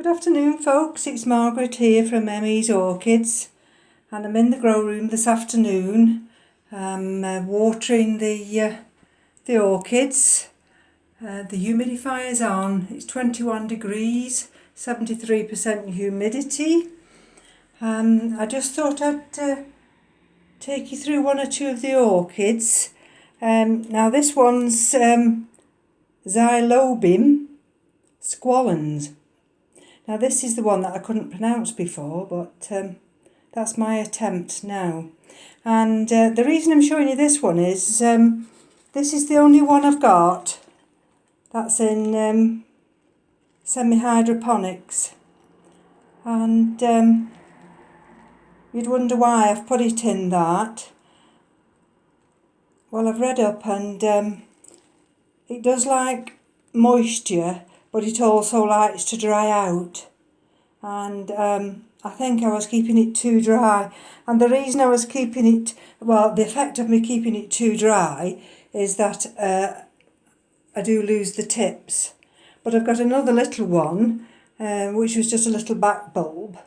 Good afternoon folks, it's Margaret here from Emmy's Orchids and I'm in the grow room this afternoon. I'm watering the orchids. The humidifier's on, it's 21 degrees, 73% humidity. I just thought I'd take you through one or two of the orchids. Now this one's Xylobim squallens. Now this is the one that I couldn't pronounce before, but that's my attempt now. And the reason I'm showing you this one is this is the only one I've got that's in semi-hydroponics. And you'd wonder why I've put it in that. Well, I've read up and it does like moisture, but it also likes to dry out, and I think I was keeping it too dry. And the reason I was keeping it, well, the effect of me keeping it too dry is that I do lose the tips. But I've got another little one which was just a little back bulb,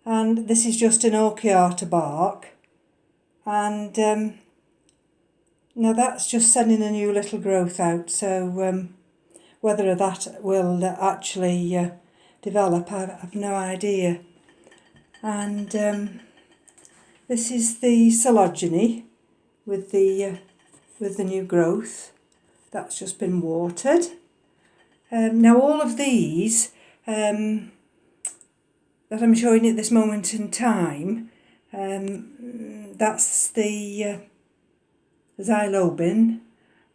and this is just an Orchiata bark, and now that's just sending a new little growth out, so whether that will actually develop, I have no idea. And this is the Coleogeny with the new growth that's just been watered. Now all of these that I'm showing you at this moment in time, that's the Xylobim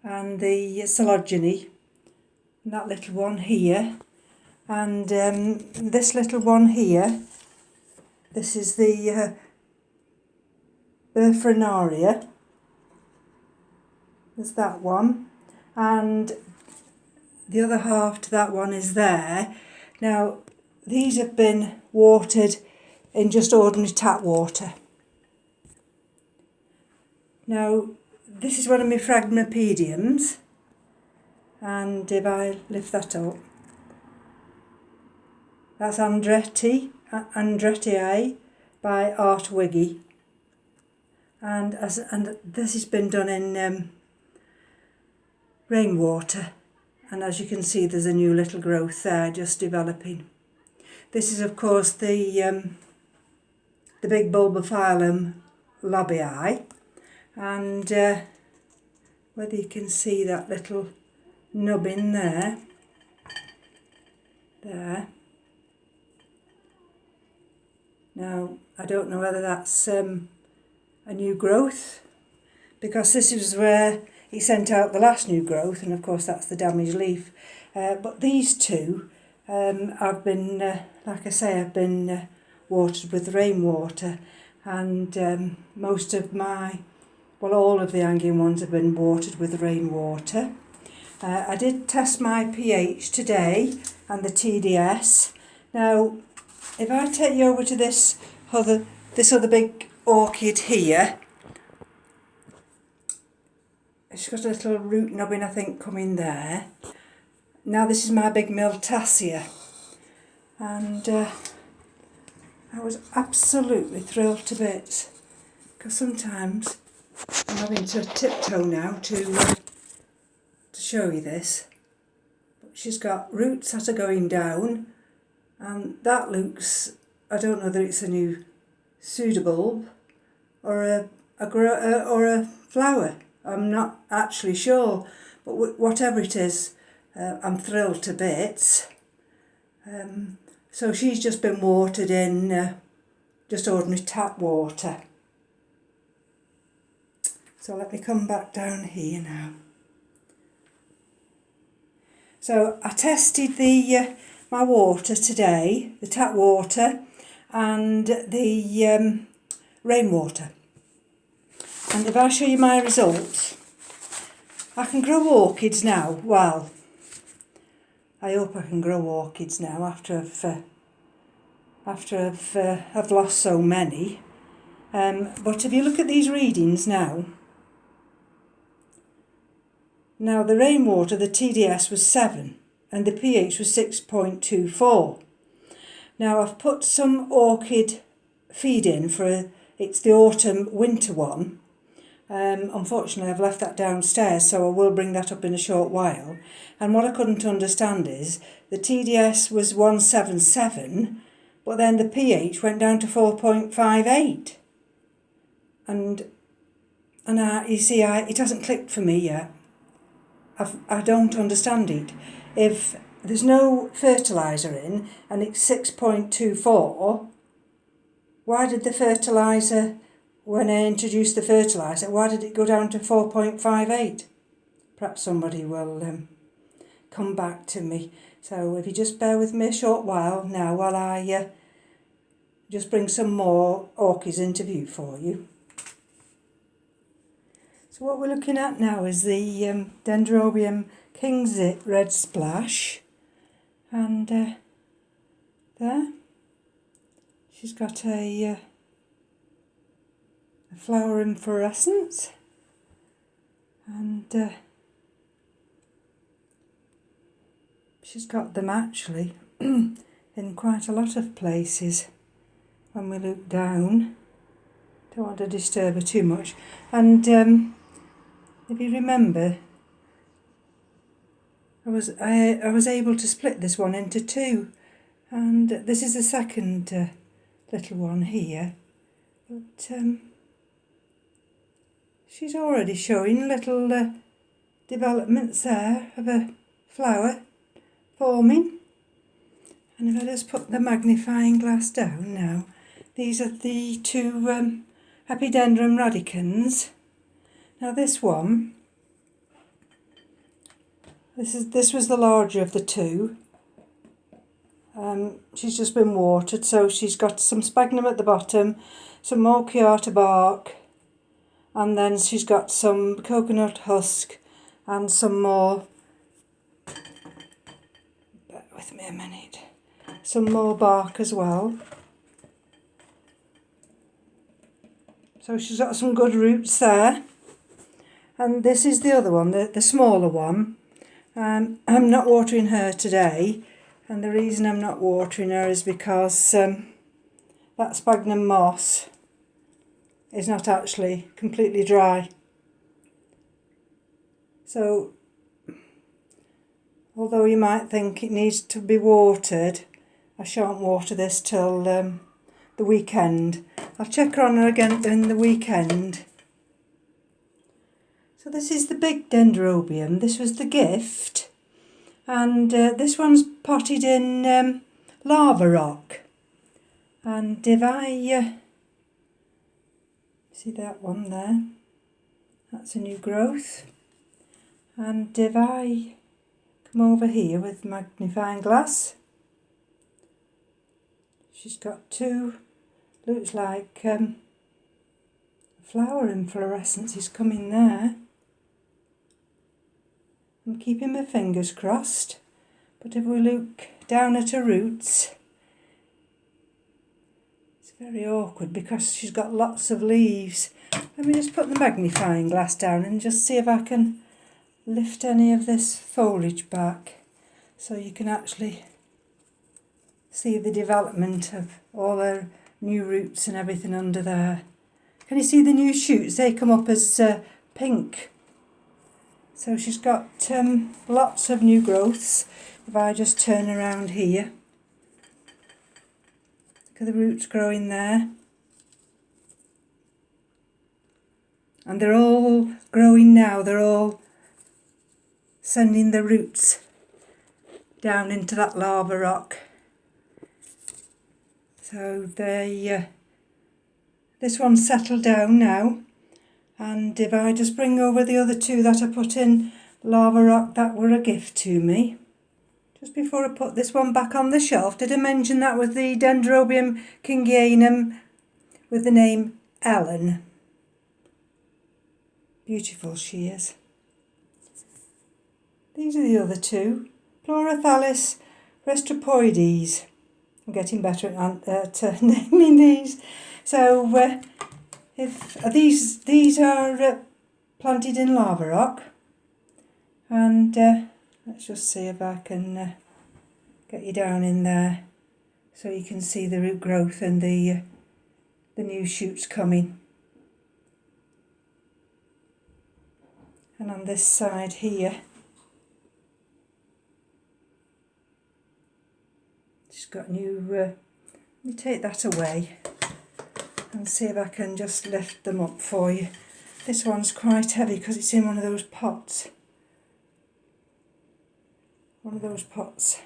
and the Coleogeny. That little one here, and this little one here, this is the Burfrinaria. There's that one, and the other half to that one is there. Now these have been watered in just ordinary tap water. Now this is one of my Phragmipediums. And if I lift that up, that's Andrettii by Art Wiggy, and this has been done in rainwater, and as you can see there's a new little growth there just developing. This is of course the big Bulbophyllum lobii, and whether you can see that little nub in there. Now I don't know whether that's a new growth, because this is where he sent out the last new growth, and of course that's the damaged leaf. But these two I've been, like I say, I've been watered with rainwater, and most of my, well, all of the hanging ones have been watered with rainwater. I did test my pH today and the TDS. Now, if I take you over to this other big orchid here, it's got a little root nubbin, I think, coming there. Now this is my big Miltassia, and I was absolutely thrilled to bits, because sometimes I'm having to tiptoe now to show you this, but she's got roots that are going down, and that looks, I don't know whether it's a new pseudobulb or a flower. I'm not actually sure, but whatever it is, I'm thrilled to bits. So she's just been watered in just ordinary tap water. So let me come back down here now. So I tested my water today, the tap water and the rainwater. And if I show you my results, I can grow orchids now. Well, I hope I can grow orchids now after I've lost so many. But if you look at these readings now, the rainwater, the TDS was 7 and the pH was 6.24. Now I've put some orchid feed in it's the autumn winter one. Unfortunately I've left that downstairs, so I will bring that up in a short while. And what I couldn't understand is the TDS was 177, but then the pH went down to 4.58. And you see, it hasn't clicked for me yet. I don't understand it. If there's no fertiliser in and it's 6.24, why did the fertiliser, when I introduced the fertiliser, why did it go down to 4.58? Perhaps somebody will come back to me. So if you just bear with me a short while now while I just bring some more orchids into view for you. So what we're looking at now is the Dendrobium Kingsit Red Splash, and there she's got a flower inflorescence, and she's got them actually in quite a lot of places when we look down. Don't want to disturb her too much. And if you remember, I was able to split this one into two, and this is the second little one here, but she's already showing little developments there of a flower forming. And if I just put the magnifying glass down now, these are the two Epidendrum radicans. Now this one, this was the larger of the two. She's just been watered, so she's got some sphagnum at the bottom, some Orchiata bark, and then she's got some coconut husk and some more, bear with me a minute, some more bark as well. So she's got some good roots there. And this is the other one, the smaller one. I'm not watering her today, and the reason I'm not watering her is because that sphagnum moss is not actually completely dry. So, although you might think it needs to be watered, I shan't water this till the weekend. I'll check on her again in the weekend. So this is the big Dendrobium. This was the gift, and this one's potted in lava rock. And if I see that one there, that's a new growth. And if I come over here with magnifying glass, she's got two, looks like flower inflorescence is coming there. I'm keeping my fingers crossed, but if we look down at her roots, it's very awkward because she's got lots of leaves. Let me just put the magnifying glass down and just see if I can lift any of this foliage back so you can actually see the development of all her new roots and everything under there. Can you see the new shoots? They come up as pink. So she's got lots of new growths. If I just turn around here, look at the roots growing there. And they're all growing now, they're all sending the roots down into that lava rock. So this one's settled down now. And if I just bring over the other two that I put in lava rock, that were a gift to me. Just before I put this one back on the shelf, did I mention that was the Dendrobium kingianum with the name Ellen? Beautiful she is. These are the other two, Pleurophalis restropoides. I'm getting better at naming these. So if these are planted in lava rock, and let's just see if I can get you down in there. so you can see the root growth and the new shoots coming. And on this side here, she's got new, let me take that away and see if I can just lift them up for you. This one's quite heavy because it's in one of those pots. One of those pots.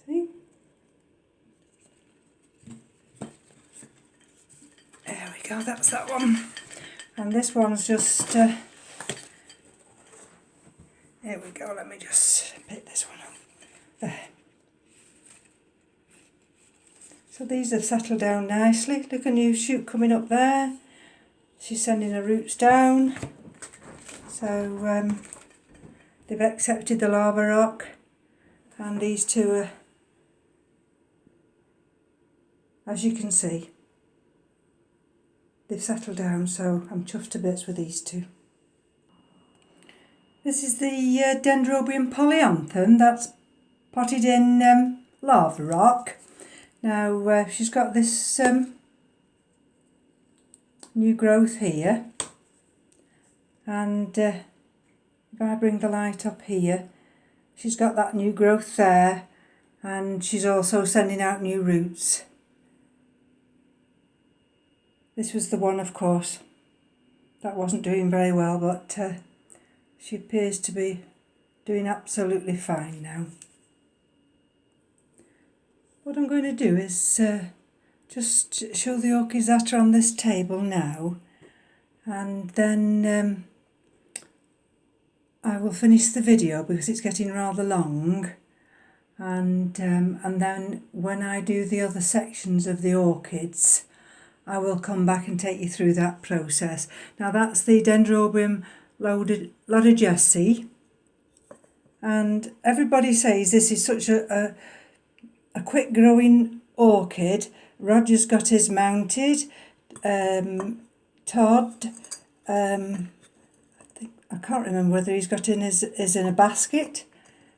See? There we go, that's that one. And this one's just, here we go, let me just pick this one up. There. So these have settled down nicely. Look, a new shoot coming up there. She's sending her roots down. So they've accepted the lava rock, and these two are, as you can see, they've settled down, so I'm chuffed to bits with these two. This is the Dendrobium polyanthum that's potted in lava rock. Now she's got this new growth here, and if I bring the light up here, she's got that new growth there, and she's also sending out new roots. This was the one, of course, that wasn't doing very well, but she appears to be doing absolutely fine now. What I'm going to do is just show the orchids that are on this table now, and then I will finish the video because it's getting rather long, and then when I do the other sections of the orchids, I will come back and take you through that process. Now that's the Dendrobium lodogesi, and everybody says this is such a quick growing orchid. Roger's got his mounted, Todd, I can't remember whether he's got is in a basket,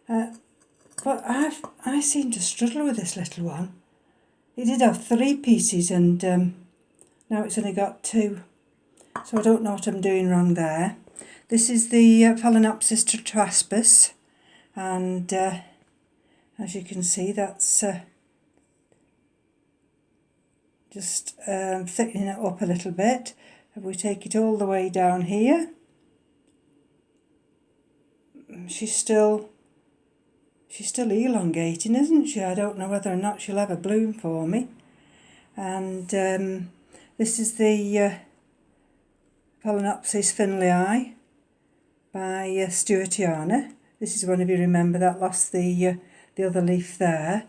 but I seem to struggle with this little one. He did have 3 pieces, and now it's only got 2, so I don't know what I'm doing wrong there. This is the Phalaenopsis tetraspis, and as you can see, that's just thickening it up a little bit. If we take it all the way down here, she's still elongating, isn't she? I don't know whether or not she'll ever bloom for me. And this is the Phalaenopsis finleyi by Stewartiana. This is one, if you remember, that lost the other leaf there.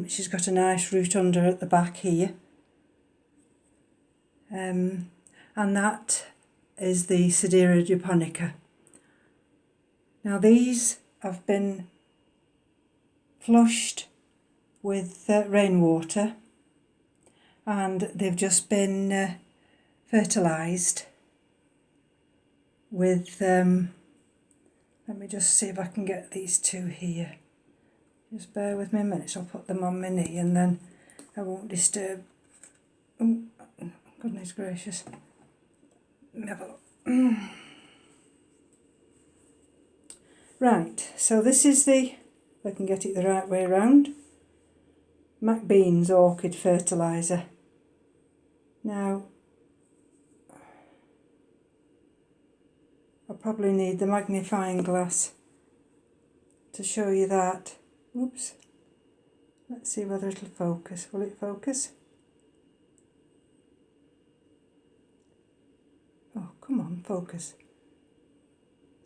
She's got a nice root under at the back here. And that is the Sedera japonica. Now these have been flushed with rainwater, and they've just been fertilised with, let me just see if I can get these 2 here. Just bear with me a minute, so I'll put them on my knee and then I won't disturb. Oh, goodness gracious. Let me have a look. Right, so this is the, if I can get it the right way around, McBean's orchid fertiliser. Now, I'll probably need the magnifying glass to show you that. Oops. Let's see whether it'll focus. Will it focus? Oh, come on, focus.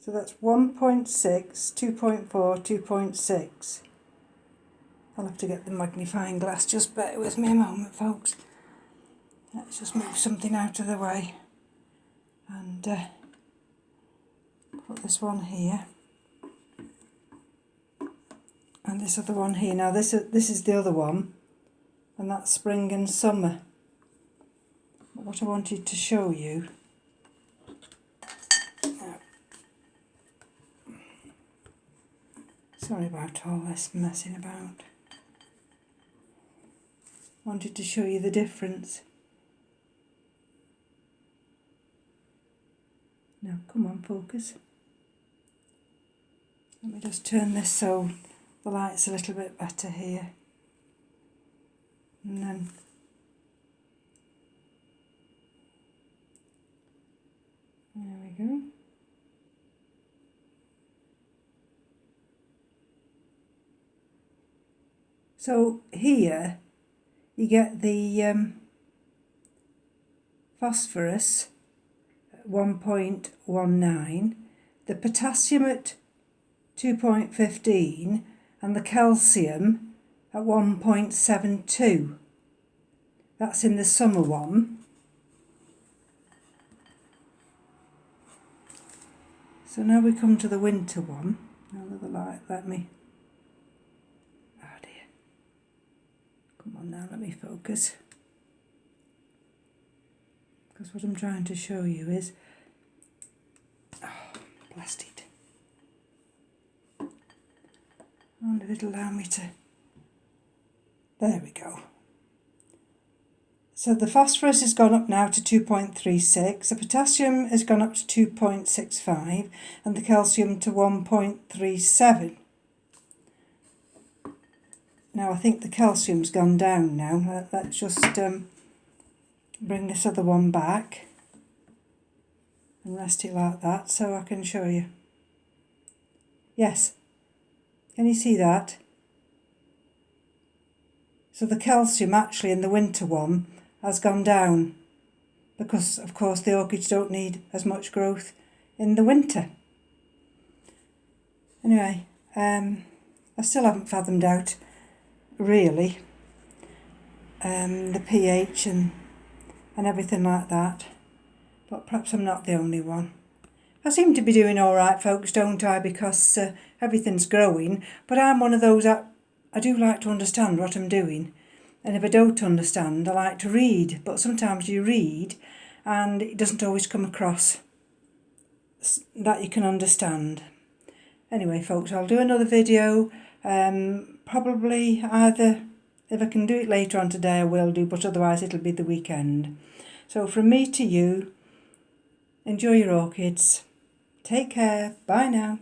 So that's 1.6, 2.4, 2.6. I'll have to get the magnifying glass. Just bear with me a moment, folks. Let's just move something out of the way and put this one here and this other one here. Now this is the other one, and that's spring and summer. But what I wanted to show you, sorry about all this messing about. wanted to show you the difference. Now, come on, focus. Let me just turn this so the light's a little bit better here. And then there we go. So here you get the phosphorus at 1.19, the potassium at 2.15 and the calcium at 1.72. That's in the summer one. So now we come to the winter one. Another light, let me. Oh dear. Come on now, let me focus. Because what I'm trying to show you is, oh, blast it. I wonder if it'll allow me to, there we go. So the phosphorus has gone up now to 2.36, the potassium has gone up to 2.65 and the calcium to 1.37. Now I think the calcium's gone down now. Let's just bring this other one back and rest it like that so I can show you. Yes, can you see that? So the calcium actually in the winter one has gone down because of course the orchids don't need as much growth in the winter. Anyway, I still haven't fathomed out really the pH and everything like that, but perhaps I'm not the only one. I seem to be doing all right, folks, don't I, because everything's growing, but I'm one of those that I do like to understand what I'm doing. And if I don't understand, I like to read. But sometimes you read and it doesn't always come across that you can understand. Anyway, folks, I'll do another video. Probably either, if I can do it later on today, I will do, but otherwise it'll be the weekend. So from me to you, enjoy your orchids. Take care. Bye now.